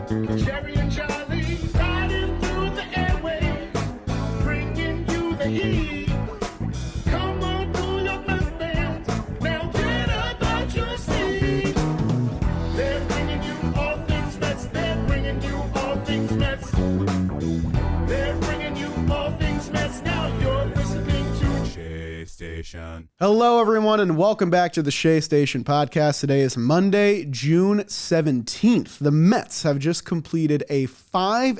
Jerry and Charlie riding through the airwaves, bringing you the heat. Come on through your Mets fans, now get up out your seat. They're bringing you all things Mets, they're bringing you all things Mets. They're bringing you all things Mets, now you're listening to Shea Station. Hello, everyone, and welcome back to the Shea Station podcast. Today is Monday, June 17th. The Mets have just completed a 5-1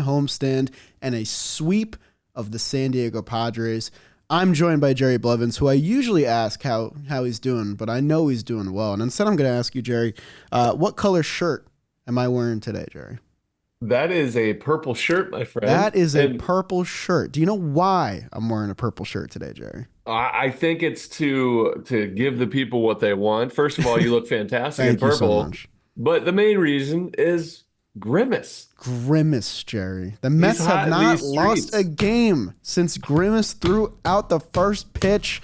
homestand and a sweep of the San Diego Padres. I'm joined by Jerry Blevins, who I usually ask how he's doing, but I know he's doing well. And instead, I'm going to ask you, Jerry, what color shirt am I wearing today, Jerry? That is a purple shirt, my friend. That is a purple shirt. Do you know why I'm wearing a purple shirt today, Jerry? I think it's to give the people what they want. First of all, you look fantastic in Thank you purple. so much. But the main reason is Grimace. Grimace, Jerry. The Mets He's hot have in not these lost streets. a game since Grimace threw out the first pitch.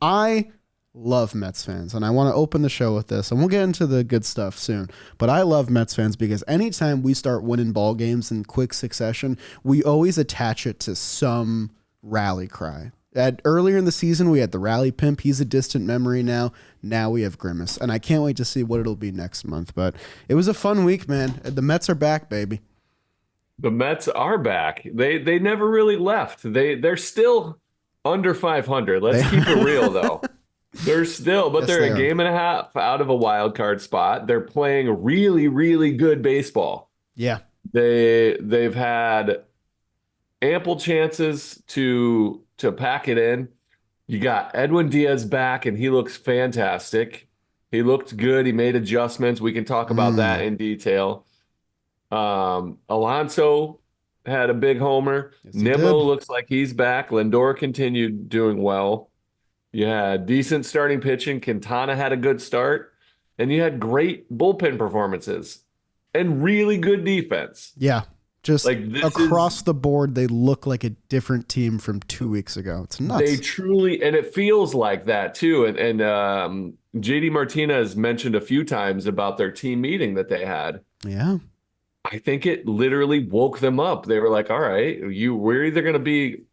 I love Mets fans, and I want to open the show with this, and we'll get into the good stuff soon. But I love Mets fans because anytime we start winning ball games in quick succession, we always attach it to some rally cry. Earlier in the season, we had the rally pimp. He's a distant memory now. Now we have Grimace, and I can't wait to see what it'll be next month. But it was a fun week, man. The Mets are back, baby. The Mets are back. They never really left. They're still under 500. Let's keep it real, though. They're still, but they're a game and a half out of a wild card spot. They're playing really, really good baseball. Yeah. They've had ample chances to pack it in. You got Edwin Diaz back, and he looks fantastic. He looked good. He made adjustments. We can talk about that in detail. Alonso had a big homer. Yes, he Nimmo did. looks like he's back. Lindor continued doing well. You had decent starting pitching. Quintana had a good start. And you had great bullpen performances and really good defense. Yeah. Just Like, this across the board, they look like a different team from 2 weeks ago. It's nuts. They truly, and it feels like that too. And JD Martinez mentioned a few times about their team meeting that they had. Yeah. I think it literally woke them up. They were like, all right, we're either going to be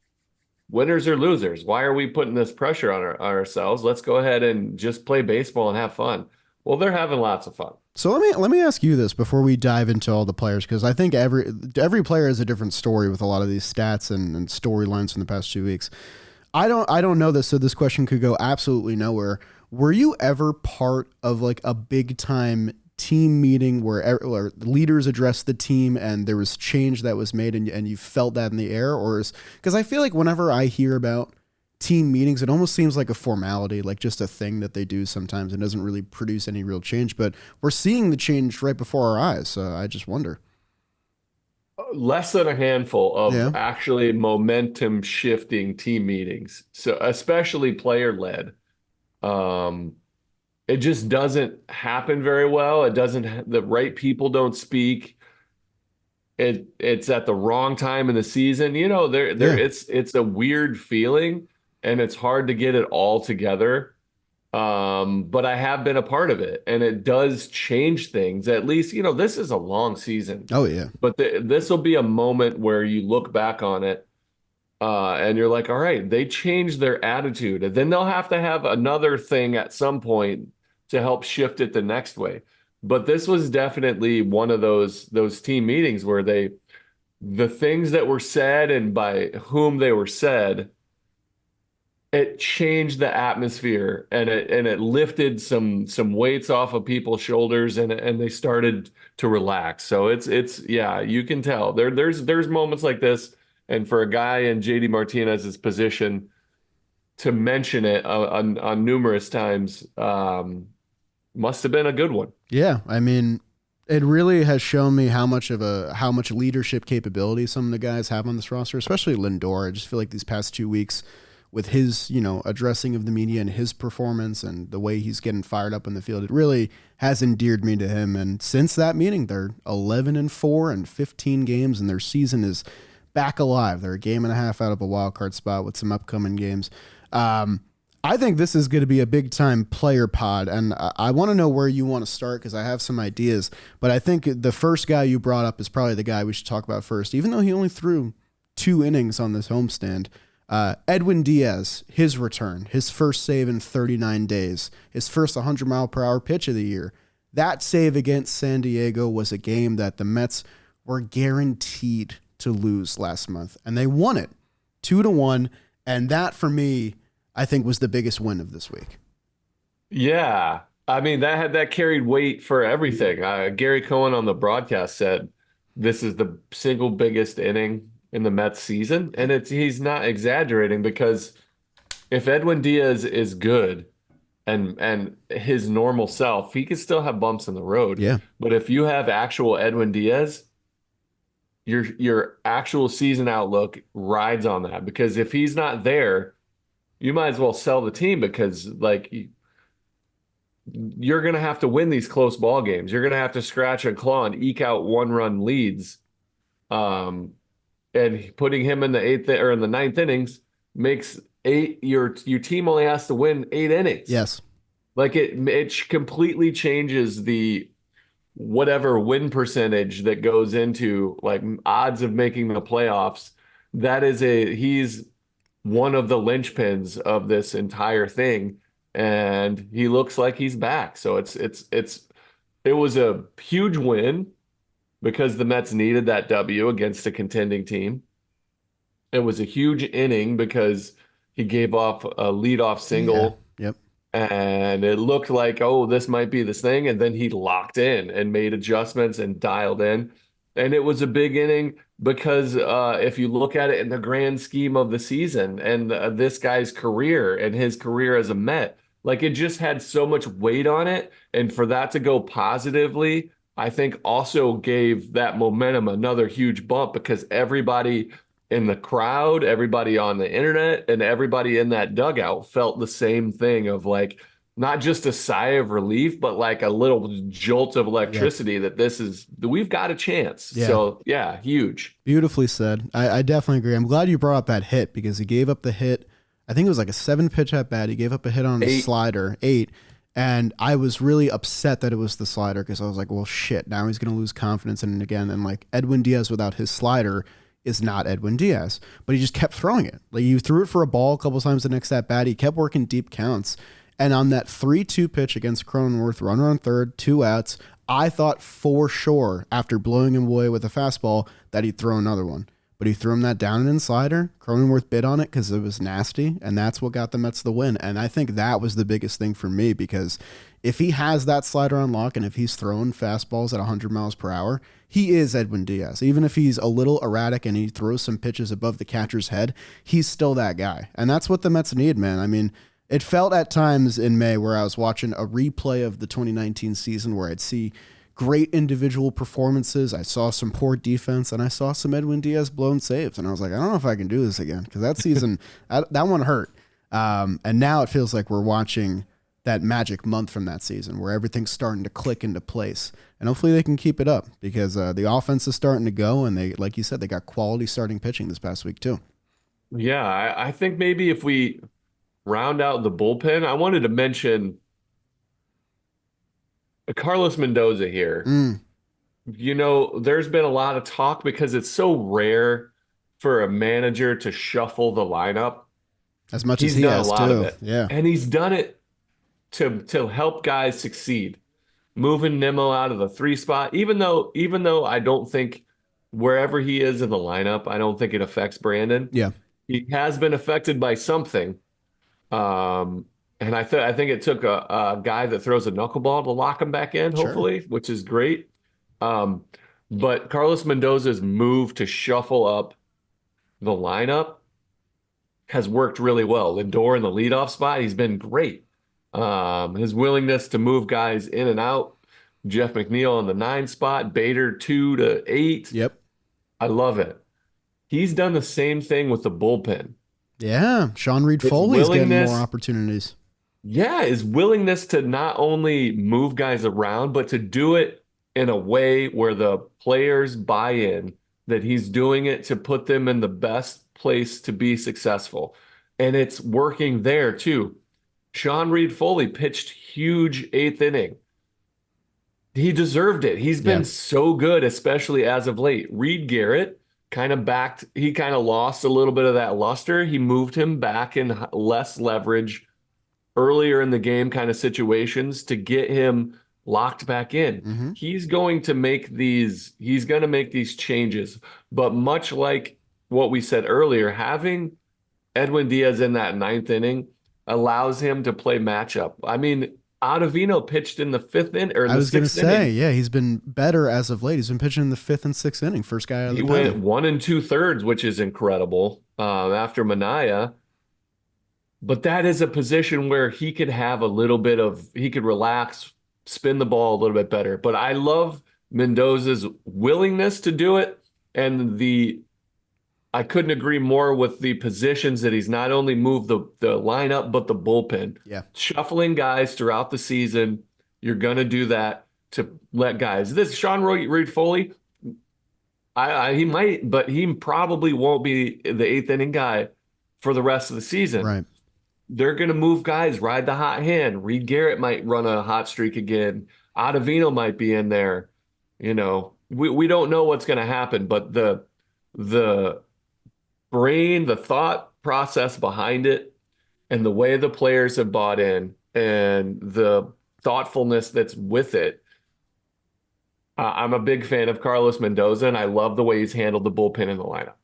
winners or losers. Why are we putting this pressure on ourselves? Let's go ahead and just play baseball and have fun. Well, they're having lots of fun. So let me ask you this before we dive into all the players, because I think every player has a different story with a lot of these stats and storylines from the past 2 weeks. I don't know this, so this question could go absolutely nowhere. Were you ever part of like a big time team meeting where leaders addressed the team and there was change that was made and you felt that in the air? Or because I feel like whenever I hear about team meetings, it almost seems like a formality, like just a thing that they do sometimes and doesn't really produce any real change. But we're seeing the change right before our eyes. So I just wonder. Less than a handful of actually momentum shifting team meetings. So especially player led. It just doesn't happen very well. It doesn't, the right people don't speak. It's at the wrong time in the season. You know, it's a weird feeling and it's hard to get it all together. But I have been a part of it and it does change things. At least, you know, this is a long season. Oh yeah. But this will be a moment where you look back on it and you're like, all right, they changed their attitude. And then they'll have to have another thing at some point to help shift it the next way. But this was definitely one of those team meetings where the things that were said and by whom they were said, it changed the atmosphere and it lifted some weights off of people's shoulders and they started to relax. So it's yeah, you can tell there's moments like this. And for a guy in JD Martinez's position to mention it on numerous times, must have been a good one. Yeah, I mean, it really has shown me how much leadership capability some of the guys have on this roster, especially Lindor. I just feel like these past 2 weeks with his, addressing of the media and his performance and the way he's getting fired up in the field, it really has endeared me to him. And since that meeting, they're 11-4 and 15 games, and their season is back alive. They're a game and a half out of a wild card spot with some upcoming games. I think this is going to be a big time player pod, and I want to know where you want to start because I have some ideas. But I think the first guy you brought up is probably the guy we should talk about first, even though he only threw 2 innings on this homestand. Edwin Diaz, his return, his first save in 39 days, his first 100-mile-per-hour pitch of the year. That save against San Diego was a game that the Mets were guaranteed to lose last month, and they won it 2-1. And that, for me, I think was the biggest win of this week. Yeah. I mean, that carried weight for everything. Gary Cohen on the broadcast said this is the single biggest inning in the Mets season. And he's not exaggerating, because if Edwin Diaz is good and his normal self, he can still have bumps in the road. Yeah. But if you have actual Edwin Diaz, your actual season outlook rides on that, because if he's not there, you might as well sell the team, because like you're going to have to win these close ball games. You're going to have to scratch and claw and eke out 1-run leads. And putting him in the 8th or in the 9th innings makes your team only has to win 8 innings. Yes. Like it completely changes the whatever win percentage that goes into like odds of making the playoffs. He's one of the linchpins of this entire thing, and he looks like he's back. So it was a huge win because the Mets needed that W against a contending team. It was a huge inning because he gave off a leadoff single. Yeah. Yep. And it looked like, oh, this might be this thing. And then he locked in and made adjustments and dialed in. And it was a big inning because if you look at it in the grand scheme of the season and this guy's career and his career as a Met, like it just had so much weight on it. And for that to go positively, I think also gave that momentum another huge bump, because everybody in the crowd, everybody on the internet, and everybody in that dugout felt the same thing of like, not just a sigh of relief, but like a little jolt of electricity that we've got a chance. Yeah. So yeah, huge. Beautifully said. I definitely agree. I'm glad you brought up that hit, because he gave up the hit. I think it was like a 7-pitch at bat. He gave up a hit on a slider, 8. And I was really upset that it was the slider, because I was like, well, shit, now he's going to lose confidence in it again. And like Edwin Diaz without his slider is not Edwin Diaz, but he just kept throwing it. Like he threw it for a ball a couple times the next at bat. He kept working deep counts. And on that 3-2 pitch against Cronenworth, runner on third, 2 outs, I thought for sure after blowing him away with a fastball that he'd throw another one. But he threw him that down and in slider. Cronenworth bit on it because it was nasty, and that's what got the Mets the win. And I think that was the biggest thing for me, because if he has that slider on lock and if he's throwing fastballs at 100 miles per hour, he is Edwin Diaz. Even if he's a little erratic and he throws some pitches above the catcher's head, he's still that guy. And that's what the Mets need, man. I mean, it felt at times in May where I was watching a replay of the 2019 season where I'd see great individual performances. I saw some poor defense, and I saw some Edwin Diaz blown saves. And I was like, I don't know if I can do this again, because that season, that one hurt. And now it feels like we're watching that magic month from that season where everything's starting to click into place. And hopefully they can keep it up, because the offense is starting to go, and they, like you said, they got quality starting pitching this past week too. Yeah, I think maybe if we round out the bullpen, I wanted to mention Carlos Mendoza here. You know, there's been a lot of talk because it's so rare for a manager to shuffle the lineup. As much as he has too. Yeah. And he's done it to help guys succeed. Moving Nimmo out of the 3 spot, even though I don't think wherever he is in the lineup, I don't think it affects Brandon. Yeah. He has been affected by something. And I think it took a guy that throws a knuckleball to lock him back in, hopefully, sure, which is great. But Carlos Mendoza's move to shuffle up the lineup has worked really well. Lindor in the leadoff spot, he's been great. His willingness to move guys in and out. Jeff McNeil on the 9 spot, Bader 2 to 8. Yep. I love it. He's done the same thing with the bullpen. Yeah. Sean Reed Foley's getting more opportunities. Yeah, his willingness to not only move guys around, but to do it in a way where the players buy in, that he's doing it to put them in the best place to be successful. And it's working there too. Sean Reed-Foley pitched huge eighth inning. He deserved it. He's Yeah. been so good, especially as of late. Reed Garrett he kind of lost a little bit of that luster. He moved him back in less leverage earlier in the game kind of situations to get him locked back in. Mm-hmm. He's going to make these changes. But much like what we said earlier, having Edwin Diaz in that ninth inning allows him to play matchup. I mean, Ottavino pitched in the fifth inning or in I the was going to sixth say, inning. yeah, he's been better as of late. He's been pitching in the fifth and sixth inning, first guy out of He the went pen. 1 2/3, which is incredible after Manaea. But that is a position where he could have he could relax, spin the ball a little bit better. But I love Mendoza's willingness to do it. And I couldn't agree more with the positions that he's not only moved the lineup, but the bullpen. Yeah. Shuffling guys throughout the season. You're going to do that to let guys. This Sean Reed-Foley, he might, but he probably won't be the eighth inning guy for the rest of the season. Right. They're going to move guys, ride the hot hand. Reed Garrett might run a hot streak again. Ottavino might be in there. We don't know what's going to happen, but the brain, the thought process behind it, and the way the players have bought in and the thoughtfulness that's with it. I'm a big fan of Carlos Mendoza, and I love the way he's handled the bullpen in the lineup.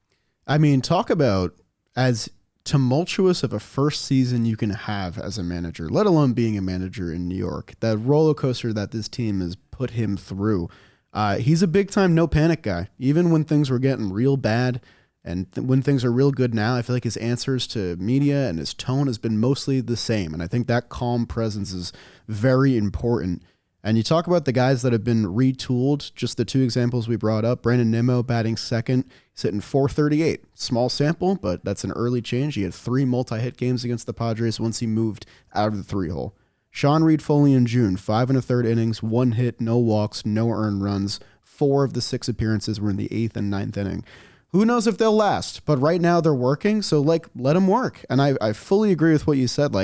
I mean, talk about as tumultuous of a first season you can have as a manager, let alone being a manager in New York. That roller coaster that this team has put him through. He's a big time no panic guy. Even when things were getting real bad and when things are real good now, I feel like his answers to media and his tone has been mostly the same. And I think that calm presence is very important. And you talk about the guys that have been retooled, just the two examples we brought up. Brandon Nimmo batting second, he's hitting .438. Small sample, but that's an early change. He had 3 multi-hit games against the Padres once he moved out of the 3-hole. Sean Reed-Foley in June, 5 1/3 innings, 1 hit, no walks, no earned runs. 4 of the 6 appearances were in the 8th and 9th inning. Who knows if they'll last, but right now they're working, so let them work. And I fully agree with what you said.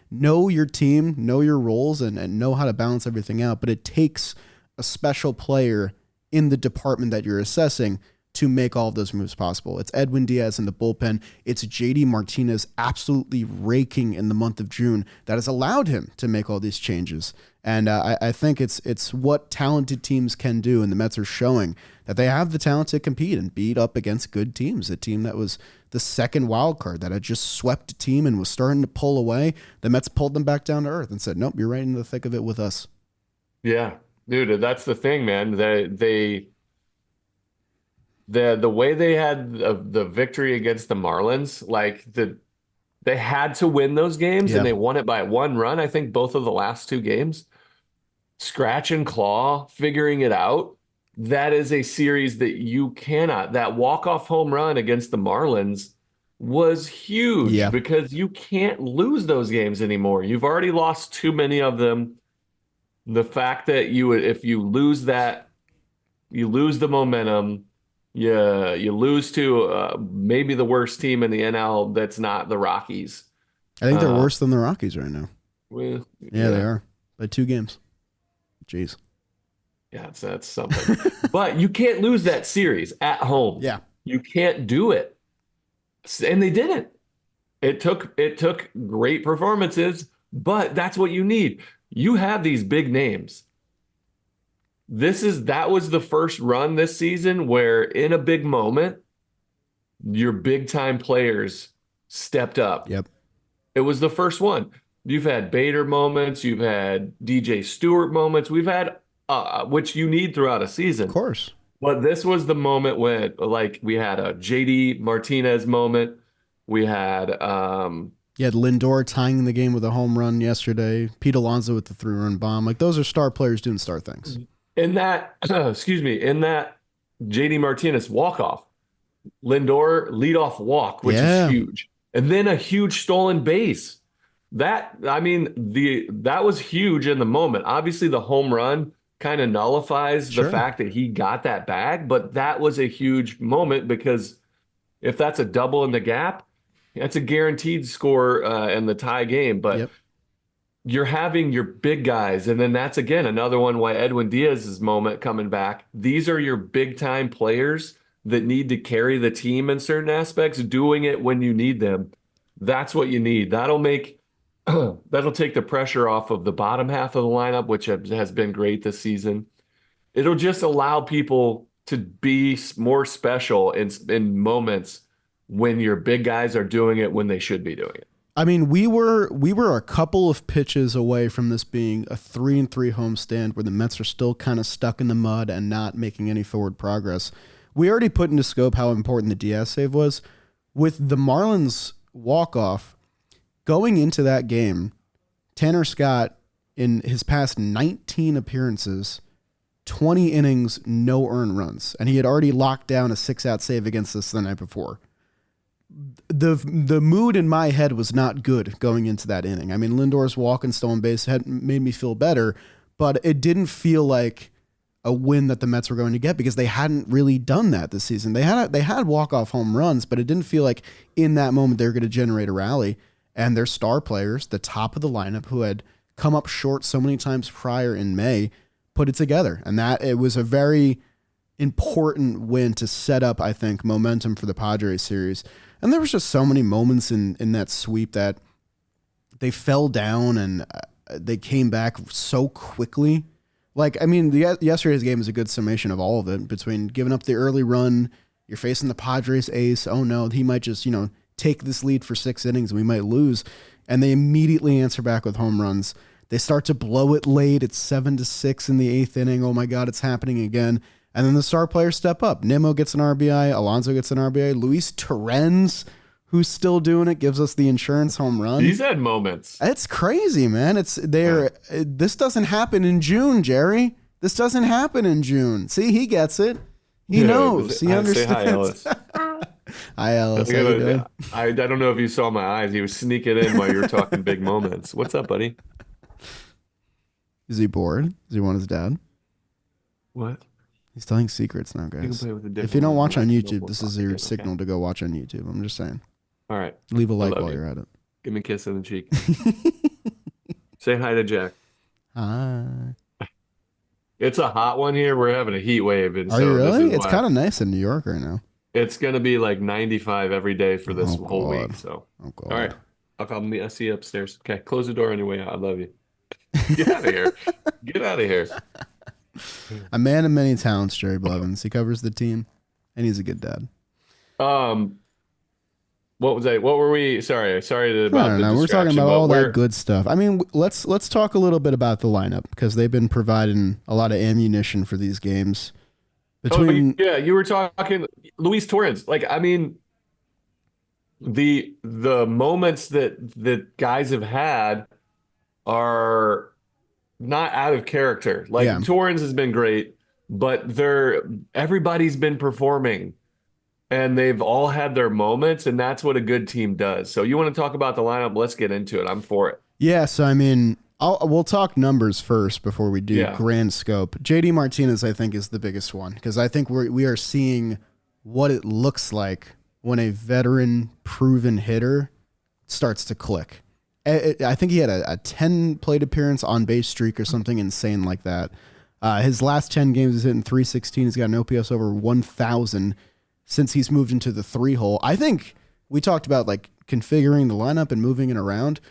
Know your team, know your roles, and know how to balance everything out. But it takes a special player in the department that you're assessing to make all of those moves possible. It's Edwin Diaz in the bullpen. It's JD Martinez absolutely raking in the month of June that has allowed him to make all these changes. And I think it's what talented teams can do, and the Mets are showing that they have the talent to compete and beat up against good teams. A team that was the second wild card that had just swept a team and was starting to pull away. The Mets pulled them back down to earth and said, nope, you're right in the thick of it with us. Yeah, dude, that's the thing, man. The way they had the victory against the Marlins, they had to win those games, Yeah. and they won it by 1 run. I think both of the last 2 games. Scratch and claw, figuring it out. That is a series that you cannot. That walk-off home run against the Marlins was huge because you can't lose those games anymore. You've already lost too many of them. The fact that if you lose that, you lose the momentum. You lose to maybe the worst team in the NL that's not the Rockies. I think they're worse than the Rockies right now. Well, yeah, they are. By 2 games. Jeez. Yeah, that's something. But you can't lose that series at home. Yeah. You can't do it. And they didn't. It took great performances, but that's what you need. You have these big names. That was the first run this season where in a big moment, your big time players stepped up. Yep. It was the first one. You've had Bader moments, you've had DJ Stewart moments, we've had which you need throughout a season. Of course. But this was the moment when we had a JD Martinez moment. We had You had Lindor tying the game with a home run yesterday. Pete Alonso with the 3-run bomb. Those are star players doing star things. In that, in that JD Martinez walk-off, Lindor leadoff walk, which is huge. And then a huge stolen base. That was huge in the moment. Obviously, the home run kind of nullifies the fact that he got that bag, but that was a huge moment because if that's a double in the gap, that's a guaranteed score in the tie game. But you're having your big guys, and then that's again another one why Edwin Diaz's moment coming back. These are your big time players that need to carry the team in certain aspects, doing it when you need them. That's what you need. That'll make that'll take the pressure off of the bottom half of the lineup, which has been great this season. It'll just allow people to be more special in moments when your big guys are doing it when they should be doing it. I mean, we were a couple of pitches away from this being a 3-3 homestand where the Mets are still kind of stuck in the mud and not making any forward progress. We already put into scope how important the Diaz save was. With the Marlins walk-off, going into that game, Tanner Scott, in his past 19 appearances, 20 innings, no earned runs. And he had already locked down a 6-out save against us the night before. The mood in my head was not good going into that inning. I mean, Lindor's walk and stolen base had made me feel better, but it didn't feel like a win that the Mets were going to get because they hadn't really done that this season. They had walk-off home runs, but it didn't feel like in that moment they were going to generate a rally. And their star players, the top of the lineup, who had come up short so many times prior in May, put it together. And that it was a very important win to set up, I think, momentum for the Padres series. And there was just so many moments in that sweep that they fell down and they came back so quickly. Like, I mean, yesterday's game is a good summation of all of it, between giving up the early run, you're facing the Padres ace, oh no, he might just, take this lead for 6 innings and we might lose. And they immediately answer back with home runs. They start to blow it late. It's 7-6 in the 8th inning. Oh my God, it's happening again. And then the star players step up. Nimmo gets an RBI. Alonso gets an RBI. Luis Torrens, who's still doing it, gives us the insurance home run. He's had moments. It's crazy, man. This doesn't happen in June, Jerry. This doesn't happen in June. See, he gets it. He knows. He understands. Say hi, Ellis. Hi, Ellis. How you doing? I don't know if you saw my eyes. He was sneaking in while you were talking big moments. What's up, buddy? Is he bored? Does he want his dad? What? He's telling secrets now, You can guys. play with the If you don't watch on different YouTube, this is your signal to go watch on YouTube. I'm just saying. All right. Leave a like love while you. you're at it. Give me a kiss on the cheek. Say hi to Jack. Hi. It's a hot one here. We're having a heat wave. And Are so you really? this is It's why kind of nice in New York right now. it's going to be like 95 every day for this whole God. week. So, Oh, God. all right. I'll see you upstairs. Okay. Close the door on your way out. I love you. Get out of here. Get out of here. A man of many talents, Jerry Blevins. He covers the team, and he's a good dad. What was I? What were we? Sorry I about don't the know. We're talking distraction, about but all we're- that good stuff. I mean, let's talk a little bit about the lineup because they've been providing a lot of ammunition for these games. Between yeah, you were talking Luis Torrens. Like, I mean, the moments that guys have had are not out of character. Like Yeah. Torrens has been great, but everybody's been performing and they've all had their moments, and that's what a good team does. So you want to talk about the lineup? Let's get into it. I'm for it. Yeah, so I mean, we'll talk numbers first before we do grand scope. JD Martinez, I think, is the biggest one because I think we are seeing what it looks like when a veteran, proven hitter starts to click. I think he had a 10 plate appearance on base streak or something insane like that. His last 10 games is hitting 316. He's got an OPS over 1,000 since he's moved into the 3-hole. I think we talked about like configuring the lineup and moving it around.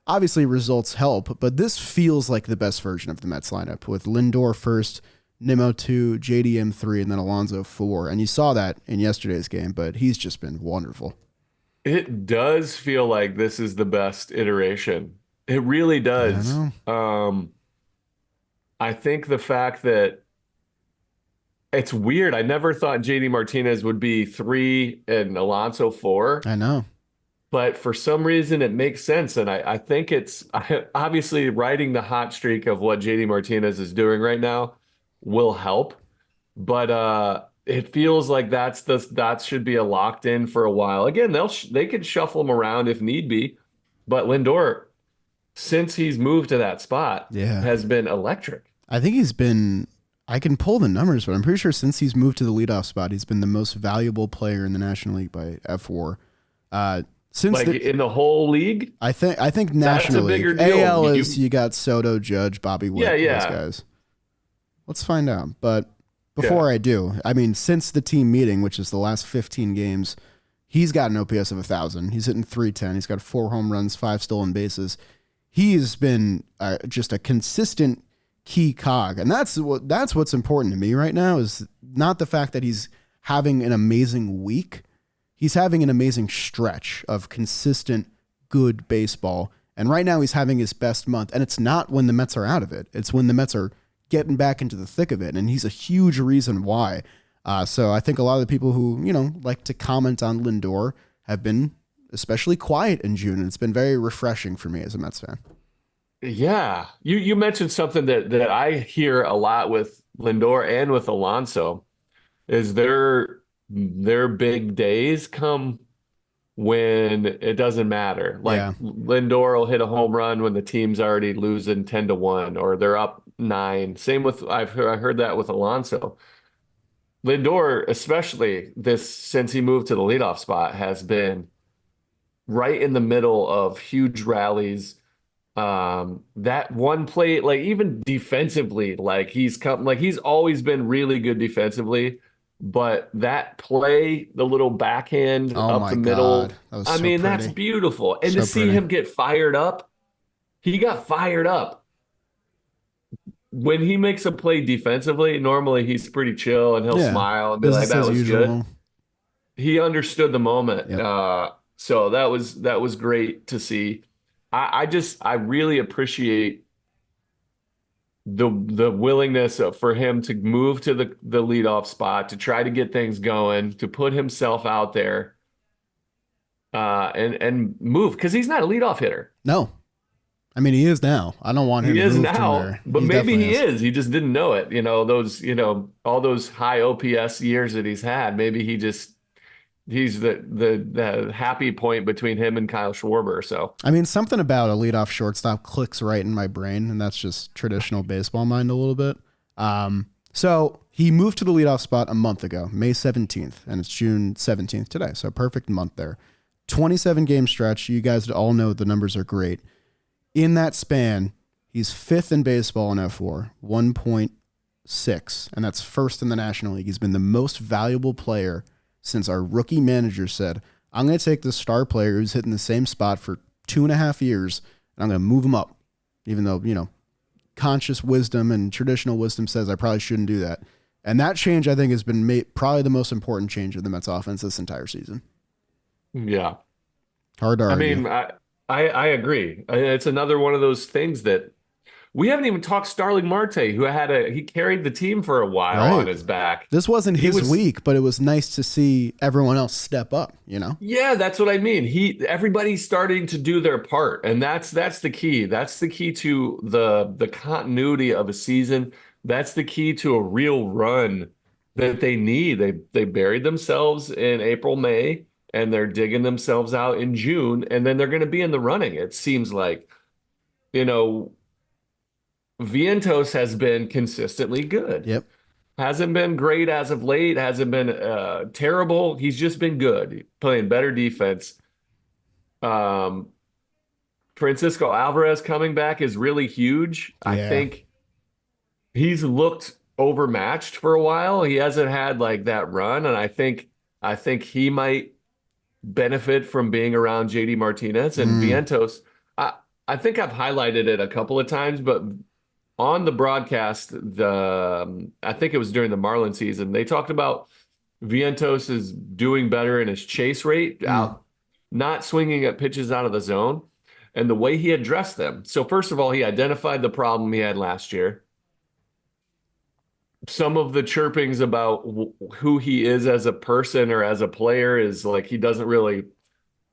Obviously, results help, but this feels like the best version of the Mets lineup with Lindor first, Nimmo 2, JDM 3, and then Alonso 4. And you saw that in yesterday's game, but he's just been wonderful. It does feel like this is the best iteration. It really does. I think the fact that it's weird. I never thought JD Martinez would be 3 and Alonso 4. I know. But for some reason, it makes sense. And I think it's obviously riding the hot streak of what JD Martinez is doing right now will help. But it feels like that should be a locked in for a while. Again, they could shuffle him around if need be. But Lindor, since he's moved to that spot, has been electric. I think he's been, I can pull the numbers, but I'm pretty sure since he's moved to the leadoff spot, he's been the most valuable player in the National League by F4. Since Like in the whole league? I think That's a National bigger League. deal. AL is you got Soto, Judge, Bobby Witt, those Yeah. guys. Let's find out. But Yeah. before I do, I mean, since the team meeting, which is the last 15 games, he's got an OPS of 1,000. He's hitting 310. He's got 4 home runs, 5 stolen bases. He's been just a consistent key cog, and that's what's important to me right now. Is not the fact that he's having an amazing week. He's having an amazing stretch of consistent, good baseball. And right now he's having his best month. And it's not when the Mets are out of it. It's when the Mets are getting back into the thick of it. And he's a huge reason why. So I think a lot of the people who, like to comment on Lindor have been especially quiet in June. And it's been very refreshing for me as a Mets fan. Yeah. You mentioned something that I hear a lot with Lindor and with Alonso is their big days come when it doesn't matter. Like Lindor will hit a home run when the team's already losing 10-1 or they're up 9. Same with I heard that with Alonso. Lindor, especially since he moved to the leadoff spot, has been right in the middle of huge rallies. That one play, like even defensively, like he's always been really good defensively. But that play, the little backhand up the middle, that's beautiful. And to see him get fired up, he got fired up. When he makes a play defensively, normally he's pretty chill and he'll smile and be like, that was good. He understood the moment. Yep. So that was great to see. I really appreciate the willingness for him to move to the leadoff spot, to try to get things going, to put himself out there, and move, because he's not a leadoff hitter. No, I mean he is now. I don't want him. He is now, but maybe he is. He just didn't know it. All those high OPS years that he's had. Maybe he's the happy point between him and Kyle Schwarber. So I mean, something about a leadoff shortstop clicks right in my brain, and that's just traditional baseball mind a little bit. So he moved to the leadoff spot a month ago, May 17th, and it's June 17th today. So perfect month there. 27 game stretch. You guys all know the numbers are great. In that span, he's 5th in baseball in F4, 1.6, and that's first in the National League. He's been the most valuable player since our rookie manager said, I'm going to take this star player who's hitting the same spot for 2.5 years, and I'm going to move him up, even though, conscious wisdom and traditional wisdom says I probably shouldn't do that. And that change, I think, has been probably the most important change of the Mets offense this entire season. Yeah. Hard to argue. I mean, I agree. It's another one of those things that we haven't even talked Starling Marte, who he carried the team for a while on his back. This wasn't his week, but it was nice to see everyone else step up, Yeah, that's what I mean. Everybody's starting to do their part, and that's the key. That's the key to the continuity of a season. That's the key to a real run that they need. They buried themselves in April, May, and they're digging themselves out in June, and then they're going to be in the running. It seems like, Vientos has been consistently good. Yep. Hasn't been great as of late. Hasn't been terrible. He's just been good, playing better defense. Francisco Álvarez coming back is really huge. Yeah. I think he's looked overmatched for a while. He hasn't had like that run, and I think he might benefit from being around JD Martinez and Vientos. I think I've highlighted it a couple of times, but on the broadcast, I think it was during the Marlins season, they talked about Vientos is doing better in his chase rate, out, not swinging at pitches out of the zone, and the way he addressed them. So first of all, he identified the problem he had last year. Some of the chirpings about who he is as a person or as a player is like he doesn't really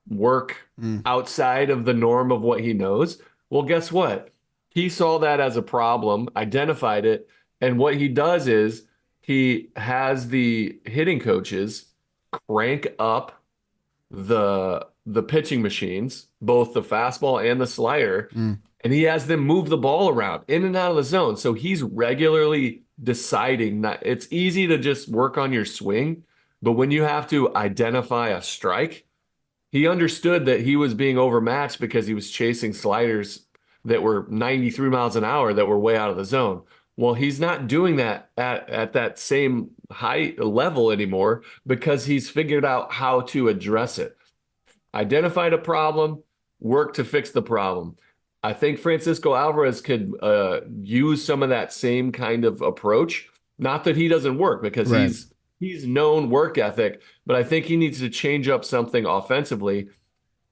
work outside of the norm of what he knows. Well, guess what? He saw that as a problem, identified it, and what he does is he has the hitting coaches crank up the pitching machines, both the fastball and the slider, and he has them move the ball around in and out of the zone. So he's regularly deciding it's easy to just work on your swing, but when you have to identify a strike, He understood that he was being overmatched because he was chasing sliders that were 93 miles an hour that were way out of the zone. Well, he's not doing that at that same high level anymore because he's figured out how to address it. Identified a problem, work to fix the problem. I think Francisco Alvarez could use some of that same kind of approach. Not that he doesn't work, because Right. he's known work ethic, but I think he needs to change up something offensively.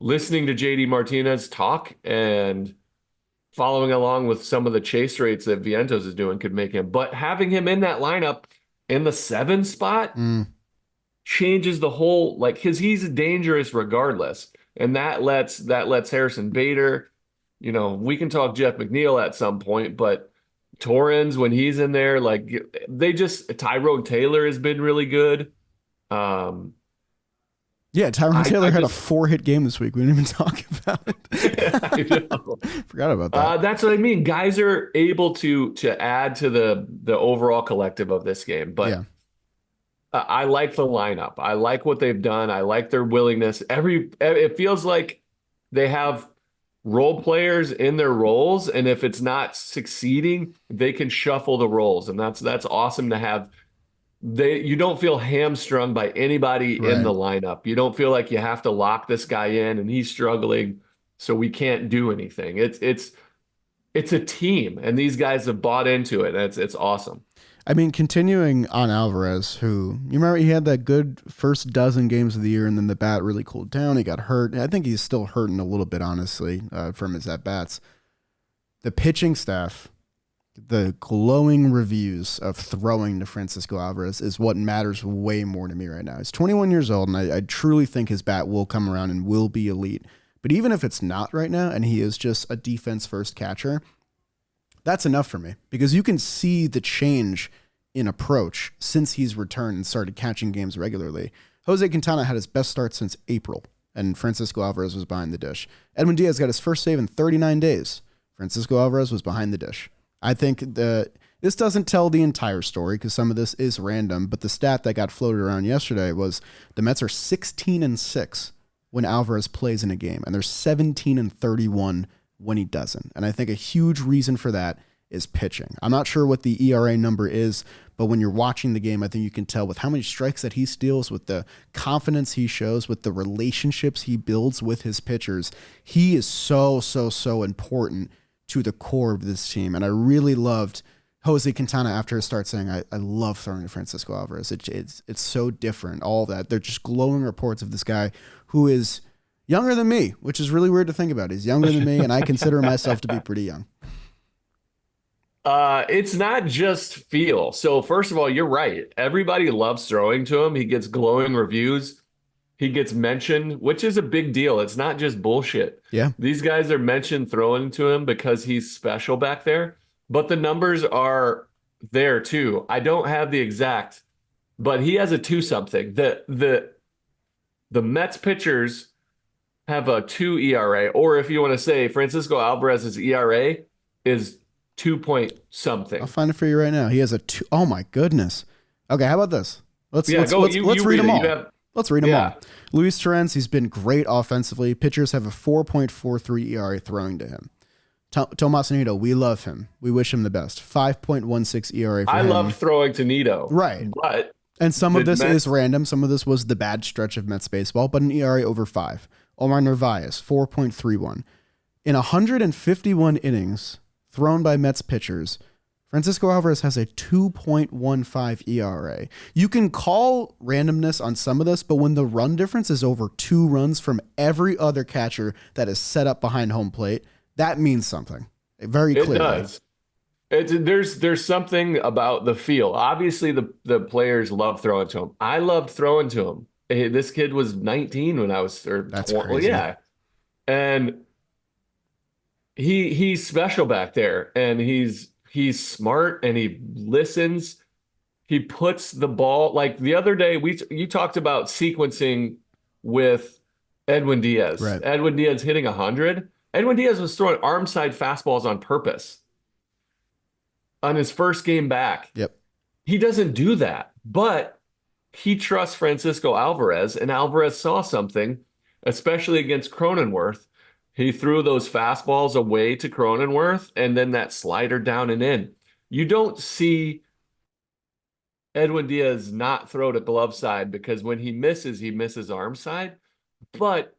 Listening to JD Martinez talk and following along with some of the chase rates that Vientos is doing could make him. But having him in that lineup in the 7 spot changes the whole, like, because he's dangerous regardless. And that lets Harrison Bader, we can talk Jeff McNeil at some point, but Torrens, when he's in there, like, Tyrone Taylor has been really good. Yeah, Tyrone Taylor had a 4-hit game this week. We didn't even talk about it. I know. Forgot about that. That's what I mean. Guys are able to add to the overall collective of this game. But Yeah. I like the lineup. I like what they've done. I like their willingness. It feels like they have role players in their roles, and if it's not succeeding, they can shuffle the roles, and that's awesome to have. You don't feel hamstrung by anybody in the lineup. You don't feel like you have to lock this guy in and he's struggling, so we can't do anything. It's a team, and these guys have bought into it. It's awesome. I mean, continuing on Alvarez, who, you remember, he had that good first dozen games of the year, and then the bat really cooled down. He got hurt. I think he's still hurting a little bit, honestly, from his at-bats. The pitching staff, the glowing reviews of throwing to Francisco Alvarez is what matters way more to me right now. He's 21 years old, and I truly think his bat will come around and will be elite. But even if it's not right now, and he is just a defense-first catcher, that's enough for me, because you can see the change in approach since he's returned and started catching games regularly. Jose Quintana had his best start since April, and Francisco Alvarez was behind the dish. Edwin Diaz got his first save in 39 days. Francisco Alvarez was behind the dish. I think this doesn't tell the entire story, because some of this is random, but the stat that got floated around yesterday was the Mets are 16-6 when Alvarez plays in a game, and they're 17-31 when he doesn't. And I think a huge reason for that is pitching. I'm not sure what the ERA number is, but when you're watching the game, I think you can tell with how many strikes that he steals, with the confidence he shows, with the relationships he builds with his pitchers. He is so important to the core of this team. And I really loved Jose Quintana after his start saying, I love throwing to Francisco Alvarez. It's so different. All that. They're just glowing reports of this guy who is younger than me, which is really weird to think about. He's younger than me, and I consider myself to be pretty young. It's not just feel. So first of all, you're right. Everybody loves throwing to him. He gets glowing reviews. He gets mentioned, which is a big deal. It's not just bullshit. Yeah. These guys are mentioned throwing to him because he's special back there. But the numbers are there too. I don't have the exact, but he has a 2-something. The Mets pitchers have a 2 ERA, or if you want to say Francisco Alvarez's ERA is 2-point-something. I'll find it for you right now. He has a 2. Oh my goodness. Okay, how about this? Let's read them all. Let's read them all. Luis Torrens, he's been great offensively. Pitchers have a 4.43 ERA throwing to him. Tomas Nido, we love him. We wish him the best. 5.16 ERA for him. I love throwing to Nido. Right. And some of this is random. Some of this was the bad stretch of Mets baseball, but an ERA over 5. Omar Narvaez, 4.31. In 151 innings thrown by Mets pitchers, Francisco Alvarez has a 2.15 ERA. You can call randomness on some of this, but when the run difference is over 2 runs from every other catcher that is set up behind home plate, that means something. Very clearly. It does. There's something about the feel. Obviously, the players love throwing to him. I loved throwing to him. This kid was 19 when I was, or that's 20, crazy. Yeah, and he's special back there, and he's smart, and he listens. He puts the ball, like the other day you talked about sequencing with Edwin Diaz. Right. Edwin Diaz hitting 100. Edwin Diaz was throwing arm side fastballs on purpose on his first game back. Yep. He doesn't do that, but he trusts Francisco Alvarez, and Alvarez saw something. especially against Cronenworth. He threw those fastballs away to Cronenworth and then that slider down and in. You don't see Edwin Diaz not throw to glove side because when he misses arm side. But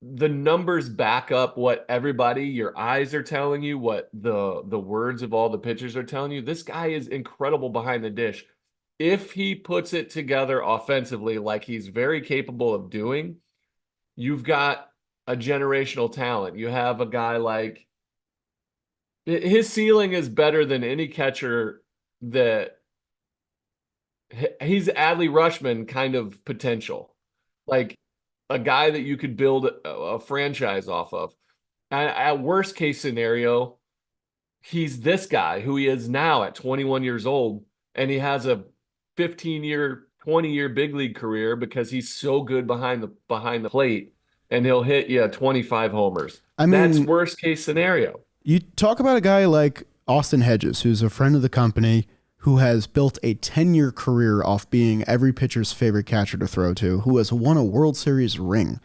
the numbers back up what everybody, your eyes are telling you, what the words of all the pitchers are telling you. This guy is incredible behind the dish. If he puts it together offensively like he's very capable of doing, you've got a generational talent. You have a guy like his ceiling is better than any catcher that he's Adley Rutschman kind of potential. Like a guy that you could build a franchise off of. At worst case scenario, he's this guy who he is now at 21 years old, and he has a 15-year, 20-year big league career because he's so good behind the plate, and he'll hit you 25 homers. I mean, that's worst case scenario. You talk about a guy like Austin Hedges, who's a friend of the company, who has built a 10-year career off being every pitcher's favorite catcher to throw to, who has won a World Series ring.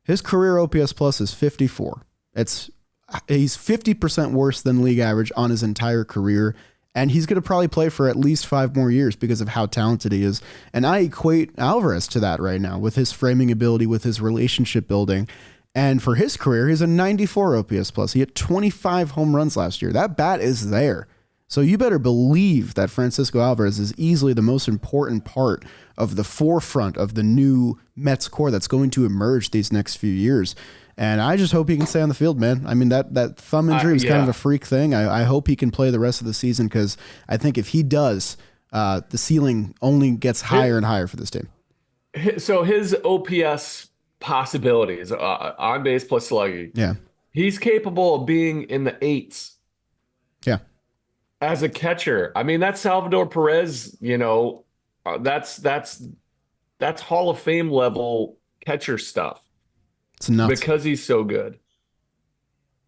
His career OPS plus is 54. He's 50% worse than league average on his entire career, and he's going to probably play for at least 5 more years because of how talented he is. And I equate Álvarez to that right now with his framing ability, with his relationship building. And for his career, he's a 94 OPS plus. He hit 25 home runs last year. That bat is there. So you better believe that Francisco Álvarez is easily the most important part of the forefront of the new Mets core that's going to emerge these next few years. And I just hope he can stay on the field, man. I mean, that thumb injury was kind of a freak thing. I hope he can play the rest of the season because I think if he does, the ceiling only gets higher and higher for this team. So his OPS possibilities, on base plus slugging, yeah, he's capable of being in the 8s. Yeah. As a catcher, I mean, that's Salvador Perez, that's Hall of Fame level catcher stuff. It's nuts. Because he's so good.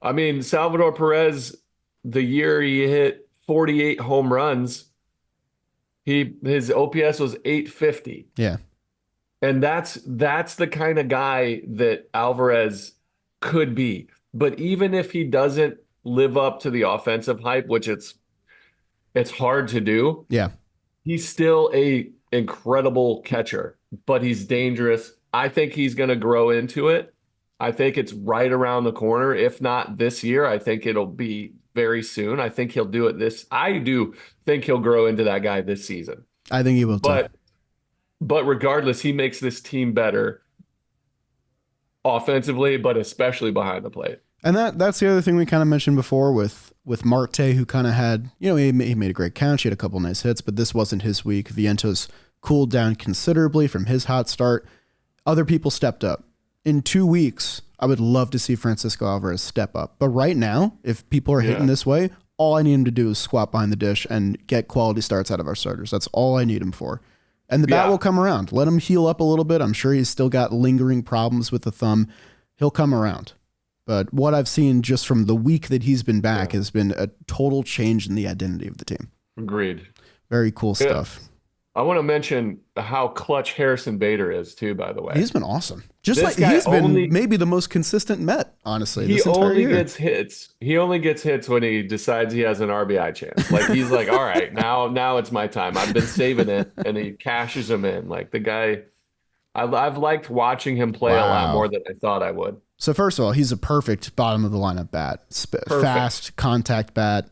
I mean, Salvador Perez, the year he hit 48 home runs, his OPS was 850. Yeah. And that's the kind of guy that Álvarez could be. But even if he doesn't live up to the offensive hype, which it's hard to do. Yeah. He's still a incredible catcher, but he's dangerous. I think he's going to grow into it. I think it's right around the corner. If not this year, I think it'll be very soon. I think he'll do it I do think he'll grow into that guy this season. I think he will too. But regardless, he makes this team better offensively, but especially behind the plate. And that's the other thing we kind of mentioned before with Marte, who kind of had, he made a great count. He had a couple nice hits, but this wasn't his week. Vientos cooled down considerably from his hot start. Other people stepped up. In 2 weeks, I would love to see Francisco Álvarez step up. But right now, if people are hitting this way, all I need him to do is squat behind the dish and get quality starts out of our starters. That's all I need him for. And the bat will come around. Let him heal up a little bit. I'm sure he's still got lingering problems with the thumb. He'll come around. But what I've seen just from the week that he's been back has been a total change in the identity of the team. Agreed. Very cool stuff. I want to mention how clutch Harrison Bader is too, by the way. He's been awesome. He's been maybe the most consistent Met, honestly. He only gets hits. He only gets hits when he decides he has an RBI chance. Like he's like, all right, now it's my time. I've been saving it, and he cashes them in. Like the guy, I've liked watching him play a lot more than I thought I would. So first of all, he's a perfect bottom of the lineup bat. Fast contact bat,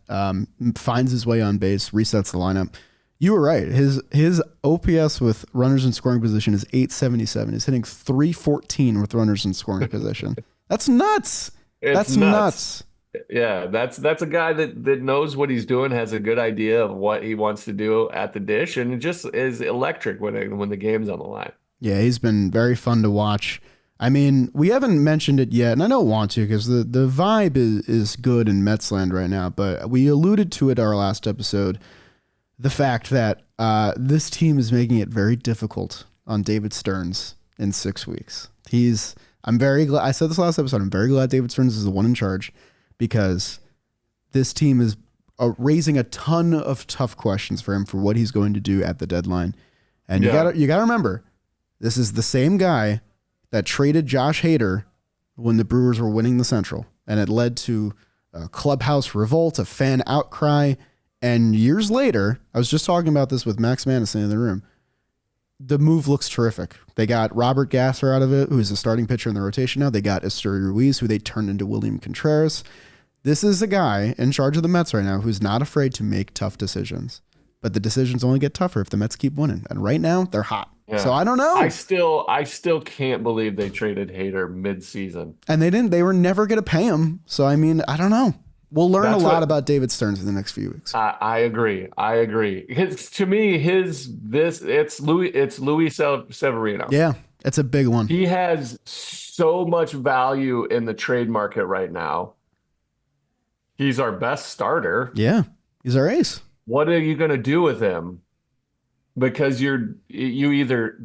finds his way on base, resets the lineup. You were right. His OPS with runners in scoring position is 877. He's hitting 314 with runners in scoring position. That's nuts. That's nuts. Yeah, that's a guy that knows what he's doing, has a good idea of what he wants to do at the dish, and it just is electric when the game's on the line. Yeah, he's been very fun to watch. I mean, we haven't mentioned it yet, and I don't want to because the vibe is good in Metsland right now, but we alluded to it our last episode. The fact that this team is making it very difficult on David Stearns in 6 weeks. I'm very glad. I said this last episode. I'm very glad David Stearns is the one in charge because this team is raising a ton of tough questions for him for what he's going to do at the deadline. And you got to remember, this is the same guy that traded Josh Hader when the Brewers were winning the Central, and it led to a clubhouse revolt, a fan outcry, and years later, I was just talking about this with Max Madison in the room, the move looks terrific. They got Robert Gasser out of it, who's a starting pitcher in the rotation now. They got Esteury Ruiz, who they turned into William Contreras. This is a guy in charge of the Mets right now who's not afraid to make tough decisions. But the decisions only get tougher if the Mets keep winning. And right now, they're hot. Yeah. So I don't know. I still can't believe they traded Hader mid-season. And they were never going to pay him. So, I mean, I don't know. We'll learn a lot about David Stearns in the next few weeks. I agree. To me, it's Luis Severino. Yeah, it's a big one. He has so much value in the trade market right now. He's our best starter. Yeah, he's our ace. What are you going to do with him? Because these are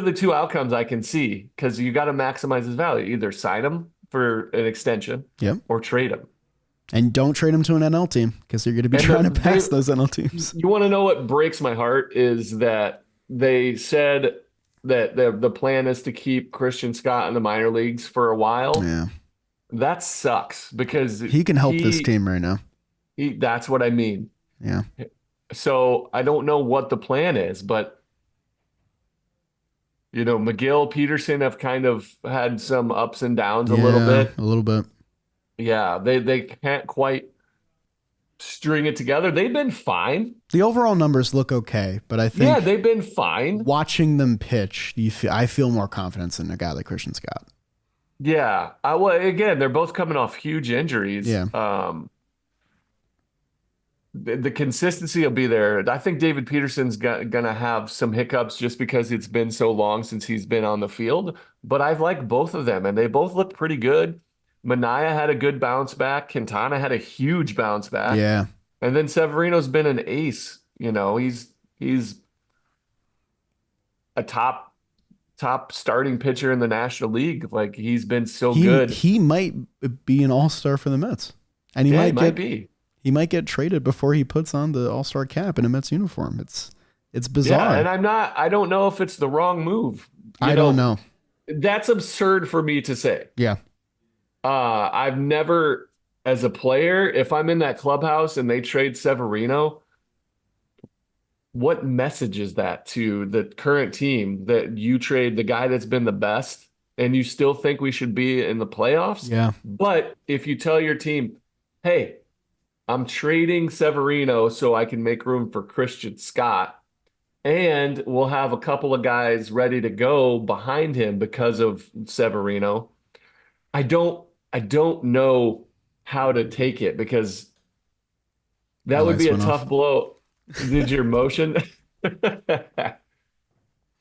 the two outcomes I can see, because you got to maximize his value. Either sign him for an extension, or trade him. And don't trade him to an NL team, because you're going to be trying to pass those NL teams. You want to know what breaks my heart is that they said that the plan is to keep Christian Scott in the minor leagues for a while. Yeah. That sucks, because he can help this team right now. That's what I mean. Yeah. So I don't know what the plan is, but McGill, Peterson have kind of had some ups and downs a little bit. Yeah, they can't quite string it together. They've been fine. The overall numbers look okay, but I think they've been fine. Watching them pitch, I feel more confidence in a guy like Christian Scott. Yeah. Again, they're both coming off huge injuries. Yeah. The consistency will be there. I think David Peterson's going to have some hiccups just because it's been so long since he's been on the field. But I've liked both of them, and they both look pretty good. Manaya had a good bounce back. Quintana had a huge bounce back. Yeah. And then Severino's been an ace. He's a top starting pitcher in the National League. Like, he's been so good. He might be an all-star for the Mets. And he might be. He might get traded before he puts on the all-star cap in a Mets uniform. It's bizarre. Yeah, and I don't know if it's the wrong move. I don't know. That's absurd for me to say. Yeah. I've never, as a player, if I'm in that clubhouse and they trade Severino, what message is that to the current team that you trade the guy that's been the best and you still think we should be in the playoffs? Yeah. But if you tell your team, hey, I'm trading Severino so I can make room for Christian Scott, and we'll have a couple of guys ready to go behind him because of Severino, I don't know how to take it, because that would be a tough blow. Did your motion?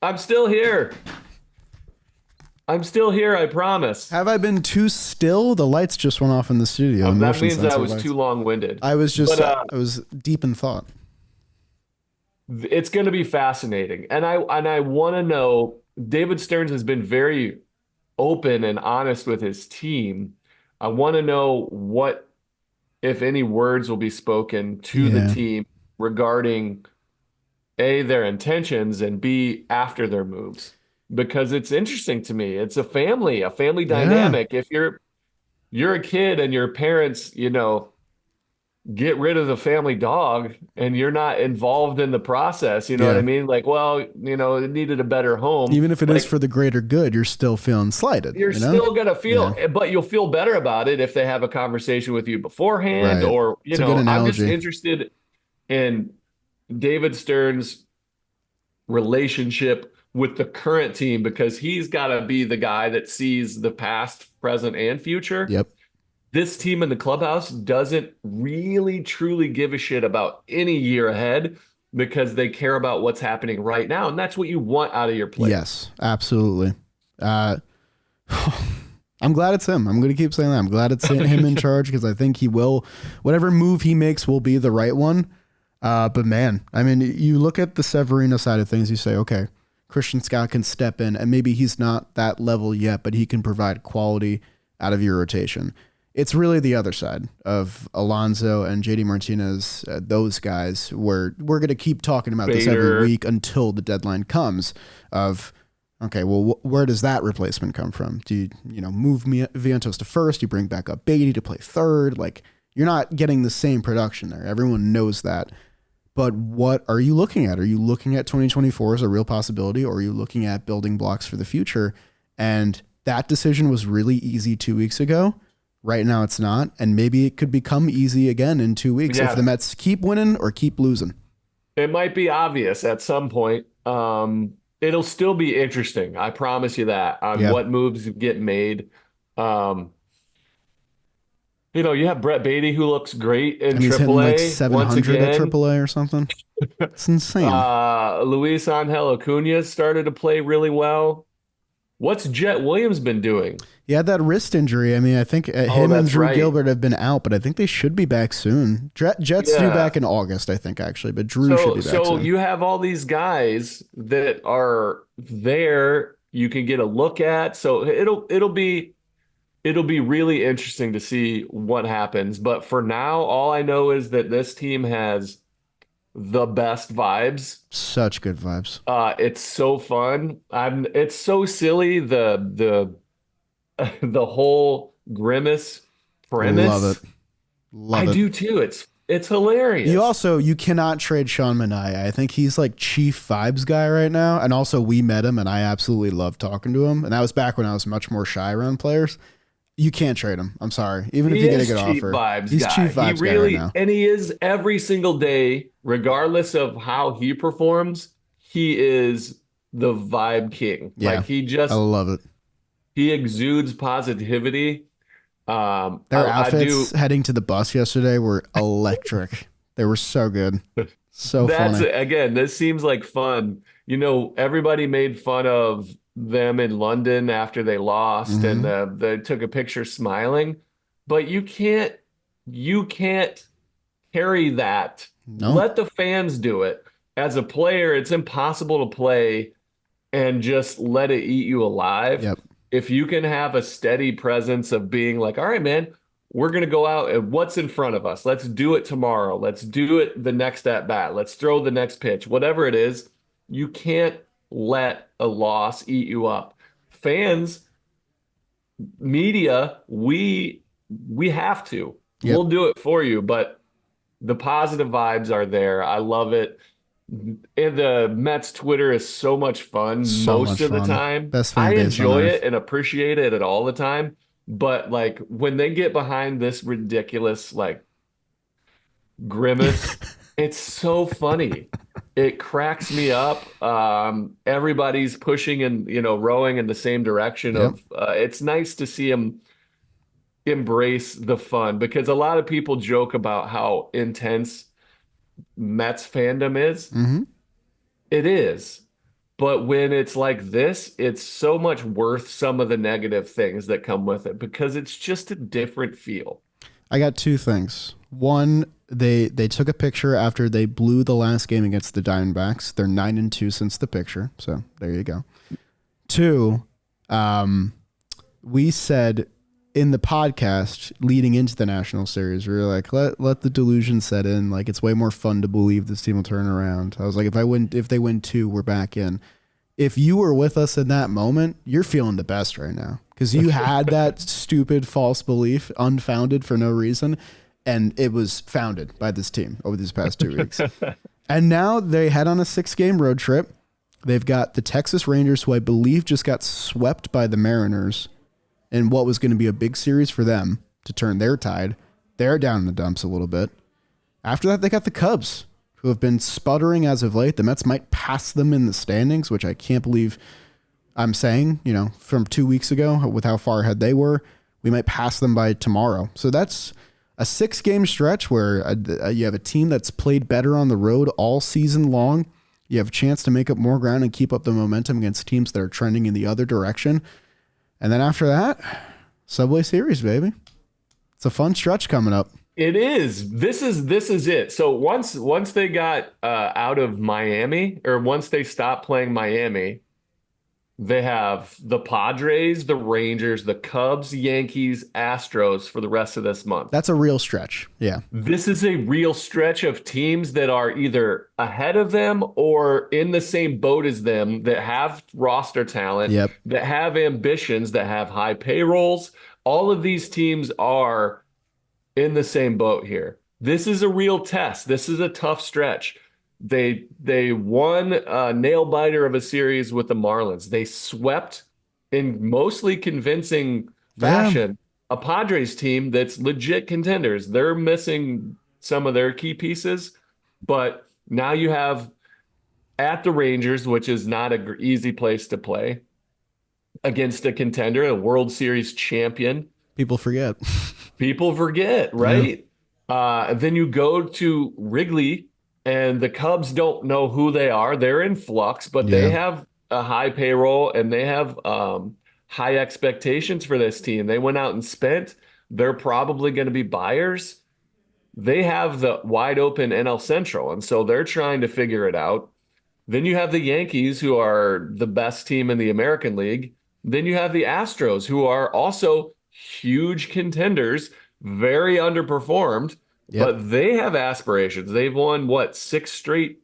I'm still here. I promise. Have I been too still? The lights just went off in the studio. That means that I was too long-winded. I was deep in thought. It's going to be fascinating. And I want to know, David Stearns has been very open and honest with his team. I want to know what, if any, words will be spoken to the team regarding A, their intentions, and B, after their moves. Because it's interesting to me. It's a family dynamic. If you're a kid and your parents, get rid of the family dog and you're not involved in the process, what I mean? Like, well, it needed a better home. Even if it is for the greater good, you're still feeling slighted. You're still going to feel, but you'll feel better about it if they have a conversation with you beforehand, or, I'm just interested in David Stearns' relationship with the current team, because he's got to be the guy that sees the past, present, and future. Yep. This team in the clubhouse doesn't really truly give a shit about any year ahead, because they care about what's happening right now. And that's what you want out of your player. Yes, absolutely. I'm glad it's him. I'm going to keep saying that. I'm glad it's him in charge, because I think he will, whatever move he makes will be the right one. But man, I mean, you look at the Severino side of things, you say, okay, Christian Scott can step in, and maybe he's not that level yet, but he can provide quality out of your rotation. It's really the other side of Alonso and JD Martinez, those guys, where we're going to keep talking about this every week until the deadline comes of, Okay, well, where does that replacement come from? Do you move Vientos to first? You bring back up Beatty to play third? Like, you're not getting the same production there. Everyone knows that. But what are you looking at? Are you looking at 2024 as a real possibility, or are you looking at building blocks for the future? And that decision was really easy 2 weeks ago. Right now it's not. And maybe it could become easy again in 2 weeks if the Mets keep winning or keep losing. It might be obvious at some point. It'll still be interesting. I promise you that on what moves get made. You have Brett Beatty, who looks great in He's hitting like AAA 700 at AAA or something. It's insane. Luis Angel Acuna started to play really well. What's Jet Williams been doing? He had that wrist injury. I mean, I think him and Drew Gilbert have been out, but I think they should be back soon. Jet's due back in August, I think, actually, but Drew should be back soon. So you have all these guys that are there you can get a look at. So it'll be really interesting to see what happens. But for now, all I know is that this team has the best vibes. Such good vibes. It's so fun. It's so silly, the whole Grimace premise. Love it. I do too. It's hilarious. You cannot trade Sean Manaea. I think he's like chief vibes guy right now. And also we met him and I absolutely loved talking to him. And that was back when I was much more shy around players. You can't trade him. I'm sorry. Even if you get a good offer. He's chief vibes guy right now. And he is every single day, regardless of how he performs, he is the vibe king. Yeah, I love it. He exudes positivity. Their outfits heading to the bus yesterday were electric. They were so good. So funny. Again, this seems like fun. Everybody made fun of them in London after they lost, and they took a picture smiling. But you can't carry that. No. Let the fans do it. As a player, it's impossible to play and just let it eat you alive. Yep. If you can have a steady presence of being like, all right, man, we're going to go out and what's in front of us? Let's do it tomorrow. Let's do it the next at bat. Let's throw the next pitch. Whatever it is, you can't let a loss eat you up. Fans, media, we have to. Yep. We'll do it for you, but the positive vibes are there. I love it. And the Mets Twitter is so much fun most of the time. I enjoy it and appreciate it all the time. But like when they get behind this ridiculous like grimace, it's so funny. It cracks me up. Everybody's pushing and rowing in the same direction of it's nice to see them embrace the fun, because a lot of people joke about how intense Mets fandom is. It is, but when it's like this, it's so much worth some of the negative things that come with it, because it's just a different feel. I got two things. One, they took a picture after they blew the last game against the Diamondbacks. They're 9-2 since the picture, so there you go. Two, we said in the podcast leading into the National Series, we were like, let the delusion set in. Like, it's way more fun to believe this team will turn around. I was like, if they win 2, we're back in. If you were with us in that moment, you're feeling the best right now, because you had that stupid false belief, unfounded for no reason, and it was founded by this team over these past 2 weeks. And now they head on a 6-game road trip. They've got the Texas Rangers, who I believe just got swept by the Mariners in what was going to be a big series for them to turn their tide. They're down in the dumps a little bit. After that, they got the Cubs, who have been sputtering as of late. The Mets might pass them in the standings, which I can't believe I'm saying, from 2 weeks ago with how far ahead they were. We might pass them by tomorrow. So that's a 6-game stretch where you have a team that's played better on the road all season long. You have a chance to make up more ground and keep up the momentum against teams that are trending in the other direction. And then after that, Subway Series, baby. It's a fun stretch coming up. It is. This is it. So once they got out of Miami, or once they stopped playing Miami, They have the Padres, the Rangers, the Cubs, Yankees, Astros for the rest of this month. That's a real stretch. Yeah. This is a real stretch of teams that are either ahead of them or in the same boat as them, that have roster talent, Yep. that have ambitions, that have high payrolls. All of these teams are in the same boat here. This is a real test. This is a tough stretch. They won a nail biter of a series with the Marlins. They swept in mostly convincing fashion a Padres team that's legit contenders. They're missing some of their key pieces, but now you have at the Rangers, which is not an easy place to play, against a contender, a World Series champion. People forget. People forget, right? Then you go to Wrigley, and the Cubs don't know who they are. They're in flux, but they have a high payroll and they have high expectations for this team. They went out and spent. They're probably going to be buyers. They have the wide open NL Central, and so they're trying to figure it out. Then you have the Yankees, who are the best team in the American League. Then you have the Astros, who are also huge contenders, very underperformed, but they have aspirations. They've won, what, 6 straight,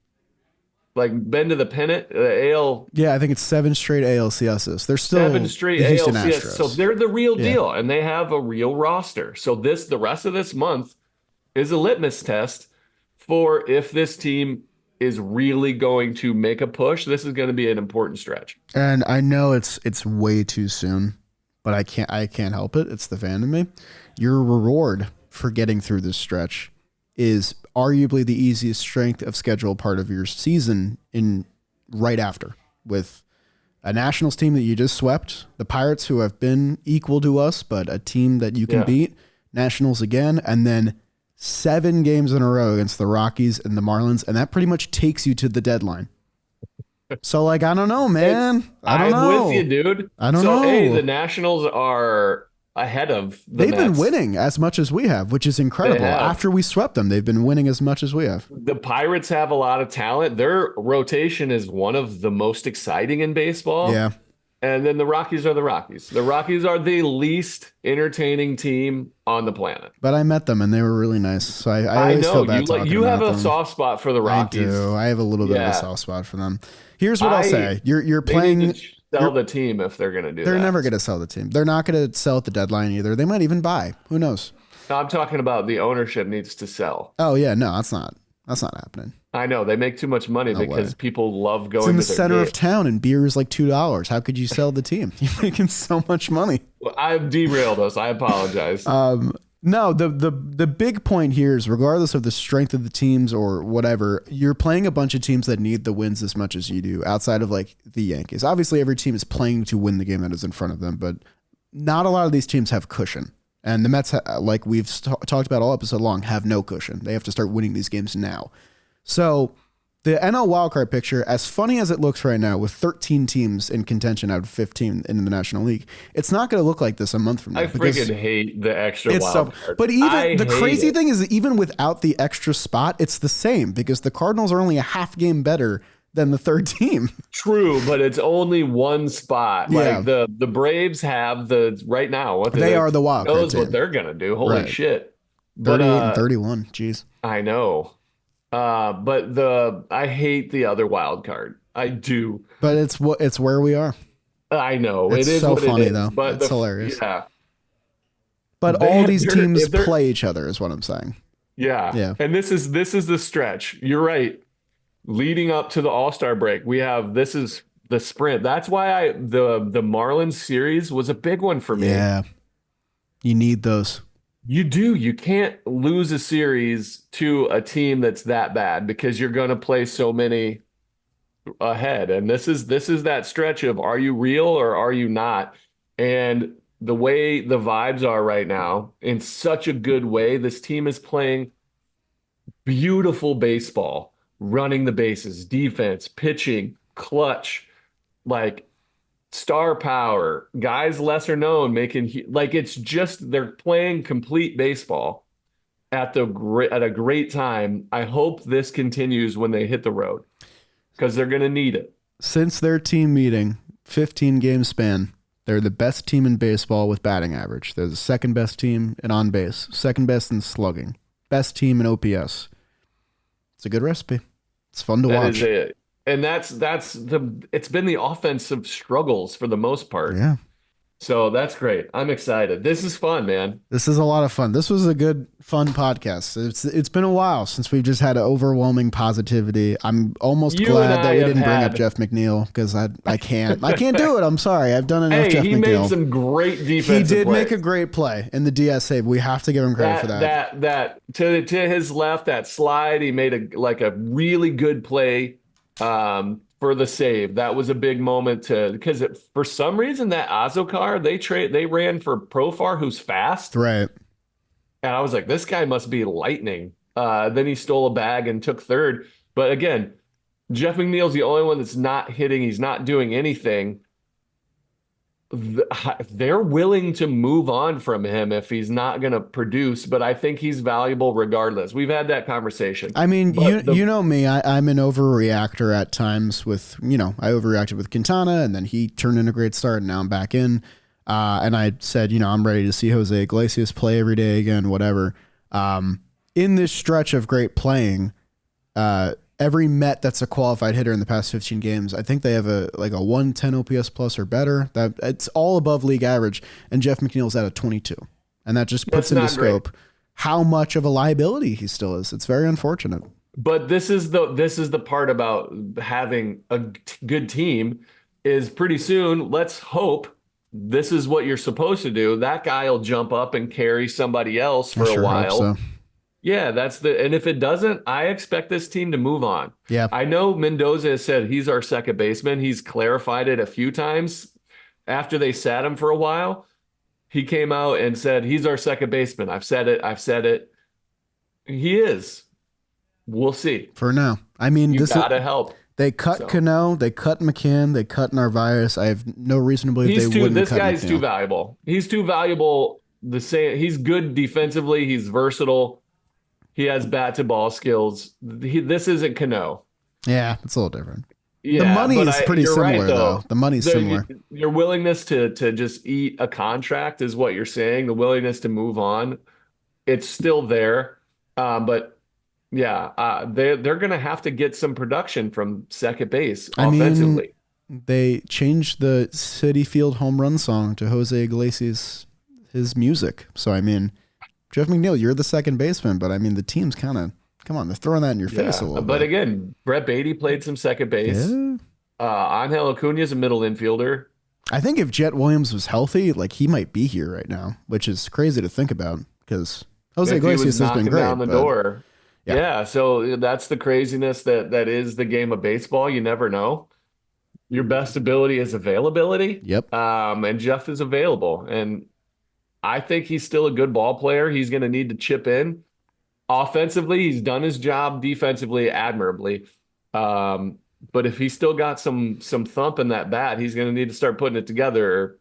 like, been to the pennant, AL. Yeah, I think it's 7 straight ALCSs. They're still 7 straight the Houston ALCS. Astros. So they're the real deal, and they have a real roster. So the rest of this month is a litmus test for if this team is really going to make a push. This is going to be an important stretch. And I know it's way too soon, but I can't help it. It's the fan in me. Your reward for getting through this stretch is arguably the easiest strength of schedule part of your season in right after, with a Nationals team that you just swept, the Pirates, who have been equal to us, but a team that you can beat, Nationals again, and then 7 games in a row against the Rockies and the Marlins, and that pretty much takes you to the deadline. So, like, I don't know, man. I'm with you, dude. I don't know. Hey, the Nationals are ahead of the They've been Mets. winning as much as we have, which is incredible. After we swept them, they've been winning as much as we have. The Pirates have a lot of talent. Their rotation is one of the most exciting in baseball. Yeah. And then the Rockies are the Rockies. The Rockies are the least entertaining team on the planet. But I met them and they were really nice. So I always feel bad talking you have about a them. soft spot for the Rockies. I do. I have a little bit of a soft spot for them. Here's what I'll say. You're They playing. need to sell the team if they're going to do that. They're never going to sell the team. They're not going to sell at the deadline either. They might even buy. Who knows? No, I'm talking about the ownership needs to sell. Oh yeah, no, that's not happening. I know they make too much money because people love going. It's in the to their center game. of town, and beer is like $2. How could you sell the team? You're making so much money. Well, I've derailed us. I apologize. No, the big point here is, regardless of the strength of the teams or whatever, you're playing a bunch of teams that need the wins as much as you do, outside of like the Yankees. Obviously, every team is playing to win the game that is in front of them, but not a lot of these teams have cushion. And the Mets, like we've talked about all episode long, have no cushion. They have to start winning these games now. So the NL wildcard picture, as funny as it looks right now, with 13 teams in contention out of 15 in the National League, it's not going to look like this a month from now. I freaking hate the extra It's wild card. But even the crazy it. thing is, that even without the extra spot, it's the same, because the Cardinals are only a half game better than the third team. True, but it's only one spot. Yeah. Like the Braves have the right now. What They are the wild card knows what team. they're gonna do. Holy Right. shit! 38 and 31. Jeez. I know. But I hate the other wild card. I do. But it's where we are. I know. It's it is so what funny it is, though. But It's hilarious. Yeah. But all these teams play each other, is what I'm saying. Yeah. Yeah. And this is the stretch. You're right. Leading up to the All-Star break, this is the sprint. That's why the Marlins series was a big one for me. Yeah. You need those. You do. You can't lose a series to a team that's that bad, because you're going to play so many ahead. And this is that stretch of, are you real or are you not? And the way the vibes are right now, in such a good way, this team is playing beautiful baseball, running the bases, defense, pitching, clutch, like star power, guys lesser known making, like, it's just, they're playing complete baseball at a great time. I hope this continues when they hit the road, because they're going to need it. Since their team meeting 15 game span, they're the best team in baseball with batting average. They're the second best team in on base, second best in slugging, best team in OPS. It's a good recipe. It's fun to That watch. is it. And it's been the offensive struggles for the most part. Yeah. So that's great. I'm excited. This is fun, man. This is a lot of fun. This was a good, fun podcast. It's been a while since we've just had overwhelming positivity. I'm almost You glad and that I we have didn't bring up had- Jeff McNeil because I can't do it. I'm sorry. I've done enough Hey, Jeff he McNeil. made some great He defensive did plays. make a great play in the Diaz save. We have to give him credit for that. That to his left, that slide, he made a really good play for the save. That was a big moment because for some reason that Azokar they ran for Profar, who's fast, Right. and I was like, this guy must be lightning. Then he stole a bag and took third. But again, Jeff McNeil's the only one that's not hitting. He's not doing anything. They're willing to move on from him if he's not going to produce, but I think he's valuable regardless. We've had that conversation. I mean, But you know me. I'm an overreactor at times with, I overreacted with Quintana, and then he turned in a great start, and now I'm back in. And I said, I'm ready to see Jose Iglesias play every day again, whatever. In this stretch of great playing, every Met that's a qualified hitter in the past 15 games, I think they have a 110 OPS plus or better. That it's all above league average, and Jeff McNeil's at a 22, and that just puts into scope how much of a liability he still is. It's very unfortunate. But this is the part about having a good team is pretty soon. Let's hope this is what you're supposed to do. That guy will jump up and carry somebody else for a while. Hope so. Yeah, and if it doesn't, I expect this team to move on. Yeah. I know Mendoza has said he's our second baseman. He's clarified it a few times after they sat him for a while. He came out and said he's our second baseman. I've said it. He is. We'll see. For now. I mean, You gotta help. They cut Cano, they cut McCann, they cut Narvaez. I have no reason to believe wouldn't This cut guy's McNeil. too valuable. He's too valuable. He's good defensively. He's versatile. He has bat to ball skills. This isn't Cano. Yeah, it's a little different. Yeah, the money but is pretty you're similar, right, though. The money's similar. Your willingness to just eat a contract is what you're saying. The willingness to move on, it's still there. But yeah, they're going to have to get some production from second base offensively. They changed the Citi Field home run song to Jose Iglesias, his music. So, I mean, Jeff McNeil, you're the second baseman, but I mean, the team's kind of, come on, they're throwing that in your face a little bit. But again, Brett Beatty played some second base. Yeah. Angel Acuna's a middle infielder. I think if Jet Williams was healthy, he might be here right now, which is crazy to think about because Jose Iglesias has been great. Down the door. Yeah. Yeah, so that's the craziness that is the game of baseball. You never know. Your best ability is availability. Yep. And Jeff is available. And I think he's still a good ball player. He's going to need to chip in. Offensively, he's done his job. Defensively, admirably. But if he's still got some thump in that bat, he's going to need to start putting it together.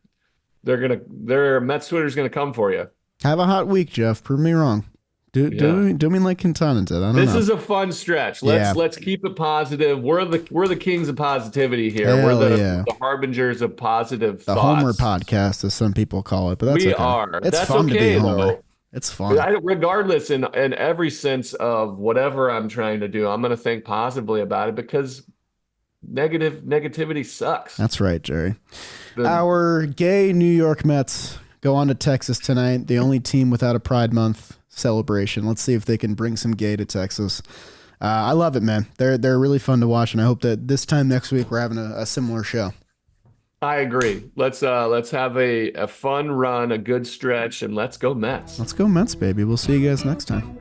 Mets Twitter's going to come for you. Have a hot week, Jeff. Prove me wrong. Do me like Quintana did. I don't know. This is a fun stretch. Let's keep it positive. We're the kings of positivity here. Hell We're the yeah. harbingers of positive the thoughts. Homer podcast, as some people call it, but that's We okay. are. It's That's fun to okay, be Homer. though. It's fun. Regardless, in every sense of whatever I'm trying to do, I'm going to think positively about it because negativity sucks. That's right, Jerry. Our gay New York Mets go on to Texas tonight. The only team without a Pride Month celebration. Let's see if they can bring some gay to Texas. I love it, man. They're really fun to watch, and I hope that this time next week we're having a similar show. I agree. Let's have a fun run, a good stretch, and let's go Mets. Let's go Mets, baby. We'll see you guys next time.